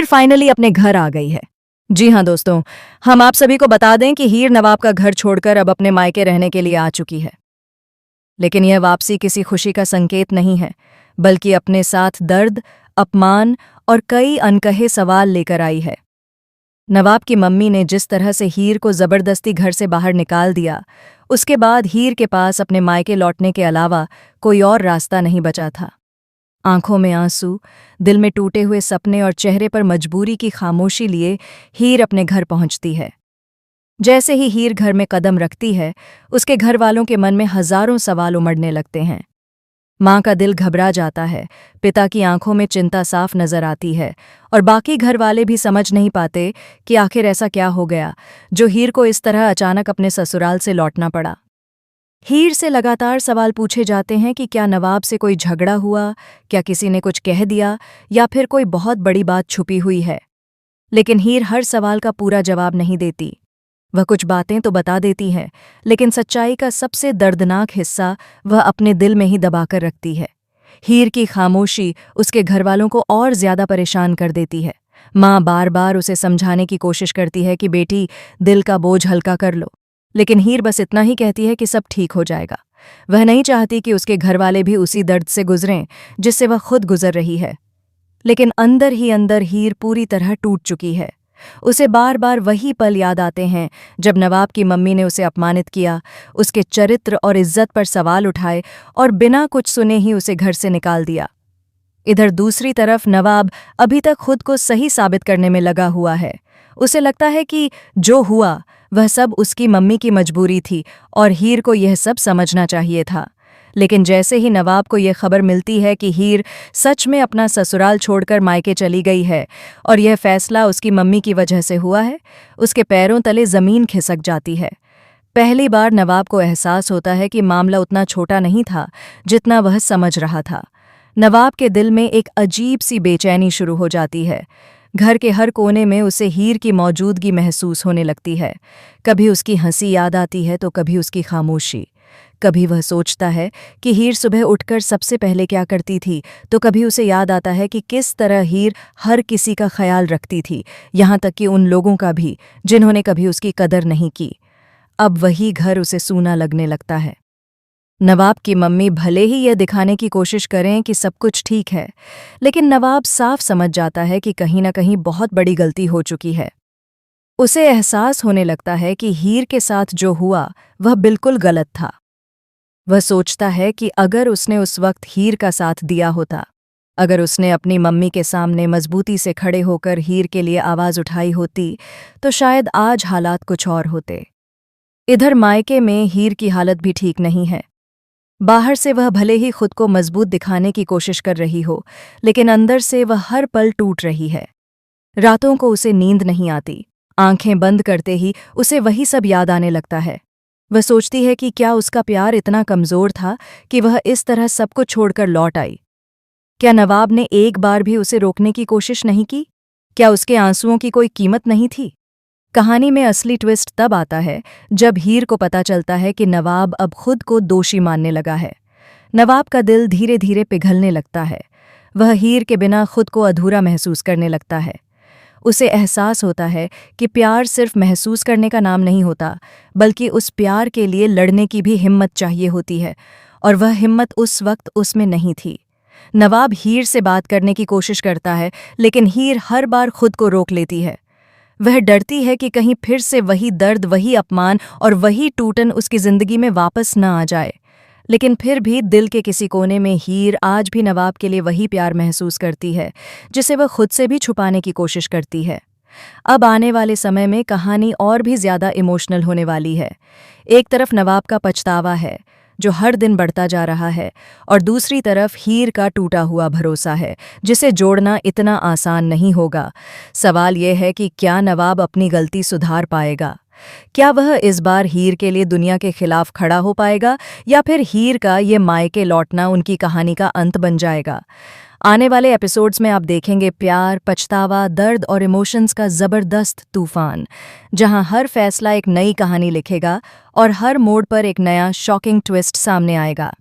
Finally अपने घर आ गई है। जी हाँ दोस्तों, हम आप सभी को बता दें कि हीर नवाब का घर छोड़कर अब अपने मायके रहने के लिए आ चुकी है। लेकिन यह वापसी किसी खुशी का संकेत नहीं है, बल्कि अपने साथ दर्द, अपमान और कई अनकहे सवाल लेकर आई है। नवाब की मम्मी ने जिस तरह से हीर को जबरदस्ती घर से बाहर निकाल दिया, उसके बाद हीर के पास अपने मायके लौटने के अलावा कोई और रास्ता नहीं बचा था। आंखों में आंसू, दिल में टूटे हुए सपने और चेहरे पर मजबूरी की खामोशी लिए हीर अपने घर पहुंचती है। जैसे ही हीर घर में कदम रखती है, उसके घर वालों के मन में हजारों सवाल उमड़ने लगते हैं। माँ का दिल घबरा जाता है, पिता की आंखों में चिंता साफ नजर आती है और बाकी घर वाले भी समझ नहीं पाते कि आखिर ऐसा क्या हो गया जो हीर को इस तरह अचानक अपने ससुराल से लौटना पड़ा। हीर से लगातार सवाल पूछे जाते हैं कि क्या नवाब से कोई झगड़ा हुआ, क्या किसी ने कुछ कह दिया या फिर कोई बहुत बड़ी बात छुपी हुई है। लेकिन हीर हर सवाल का पूरा जवाब नहीं देती। वह कुछ बातें तो बता देती है, लेकिन सच्चाई का सबसे दर्दनाक हिस्सा वह अपने दिल में ही दबाकर रखती है। हीर की खामोशी उसके घरवालों को और ज्यादा परेशान कर देती है। माँ बार बार उसे समझाने की कोशिश करती है कि बेटी, दिल का बोझ हल्का कर लो, लेकिन हीर बस इतना ही कहती है कि सब ठीक हो जाएगा। वह नहीं चाहती कि उसके घरवाले भी उसी दर्द से गुजरें जिससे वह खुद गुजर रही है। लेकिन अंदर ही अंदर हीर पूरी तरह टूट चुकी है। उसे बार बार वही पल याद आते हैं जब नवाब की मम्मी ने उसे अपमानित किया, उसके चरित्र और इज्जत पर सवाल उठाए और बिना कुछ सुने ही उसे घर से निकाल दिया। इधर दूसरी तरफ नवाब अभी तक खुद को सही साबित करने में लगा हुआ है। उसे लगता है कि जो हुआ वह सब उसकी मम्मी की मजबूरी थी और हीर को यह सब समझना चाहिए था। लेकिन जैसे ही नवाब को यह खबर मिलती है कि हीर सच में अपना ससुराल छोड़कर मायके चली गई है और यह फैसला उसकी मम्मी की वजह से हुआ है, उसके पैरों तले जमीन खिसक जाती है। पहली बार नवाब को एहसास होता है कि मामला उतना छोटा नहीं था जितना वह समझ रहा था। नवाब के दिल में एक अजीब सी बेचैनी शुरू हो जाती है। घर के हर कोने में उसे हीर की मौजूदगी महसूस होने लगती है। कभी उसकी हंसी याद आती है तो कभी उसकी खामोशी। कभी वह सोचता है कि हीर सुबह उठकर सबसे पहले क्या करती थी, तो कभी उसे याद आता है कि किस तरह हीर हर किसी का ख्याल रखती थी, यहाँ तक कि उन लोगों का भी जिन्होंने कभी उसकी कदर नहीं की। अब वही घर उसे सूना लगने लगता है। नवाब की मम्मी भले ही यह दिखाने की कोशिश करें कि सब कुछ ठीक है, लेकिन नवाब साफ समझ जाता है कि कहीं ना कहीं बहुत बड़ी गलती हो चुकी है। उसे एहसास होने लगता है कि हीर के साथ जो हुआ वह बिल्कुल गलत था। वह सोचता है कि अगर उसने उस वक्त हीर का साथ दिया होता, अगर उसने अपनी मम्मी के सामने मजबूती से खड़े होकर हीर के लिए आवाज उठाई होती, तो शायद आज हालात कुछ और होते। इधर मायके में हीर की हालत भी ठीक नहीं है। बाहर से वह भले ही खुद को मजबूत दिखाने की कोशिश कर रही हो, लेकिन अंदर से वह हर पल टूट रही है। रातों को उसे नींद नहीं आती। आंखें बंद करते ही उसे वही सब याद आने लगता है। वह सोचती है कि क्या उसका प्यार इतना कमजोर था कि वह इस तरह सब कुछ छोड़कर लौट आई। क्या नवाब ने एक बार भी उसे रोकने की कोशिश नहीं की? क्या उसके आंसुओं की कोई कीमत नहीं थी? कहानी में असली ट्विस्ट तब आता है जब हीर को पता चलता है कि नवाब अब खुद को दोषी मानने लगा है। नवाब का दिल धीरे धीरे पिघलने लगता है। वह हीर के बिना खुद को अधूरा महसूस करने लगता है। उसे एहसास होता है कि प्यार सिर्फ महसूस करने का नाम नहीं होता, बल्कि उस प्यार के लिए लड़ने की भी हिम्मत चाहिए होती है, और वह हिम्मत उस वक्त उसमें नहीं थी। नवाब हीर से बात करने की कोशिश करता है, लेकिन हीर हर बार खुद को रोक लेती है। वह डरती है कि कहीं फिर से वही दर्द, वही अपमान और वही टूटन उसकी जिंदगी में वापस न आ जाए। लेकिन फिर भी दिल के किसी कोने में हीर आज भी नवाब के लिए वही प्यार महसूस करती है जिसे वह खुद से भी छुपाने की कोशिश करती है। अब आने वाले समय में कहानी और भी ज्यादा इमोशनल होने वाली है। एक तरफ नवाब का पछतावा है जो हर दिन बढ़ता जा रहा है, और दूसरी तरफ हीर का टूटा हुआ भरोसा है जिसे जोड़ना इतना आसान नहीं होगा। सवाल यह है कि क्या नवाब अपनी गलती सुधार पाएगा? क्या वह इस बार हीर के लिए दुनिया के खिलाफ खड़ा हो पाएगा, या फिर हीर का ये मायके लौटना उनकी कहानी का अंत बन जाएगा? आने वाले एपिसोड्स में आप देखेंगे प्यार, पछतावा, दर्द और इमोशंस का जबरदस्त तूफान, जहां हर फैसला एक नई कहानी लिखेगा और हर मोड़ पर एक नया शॉकिंग ट्विस्ट सामने आएगा।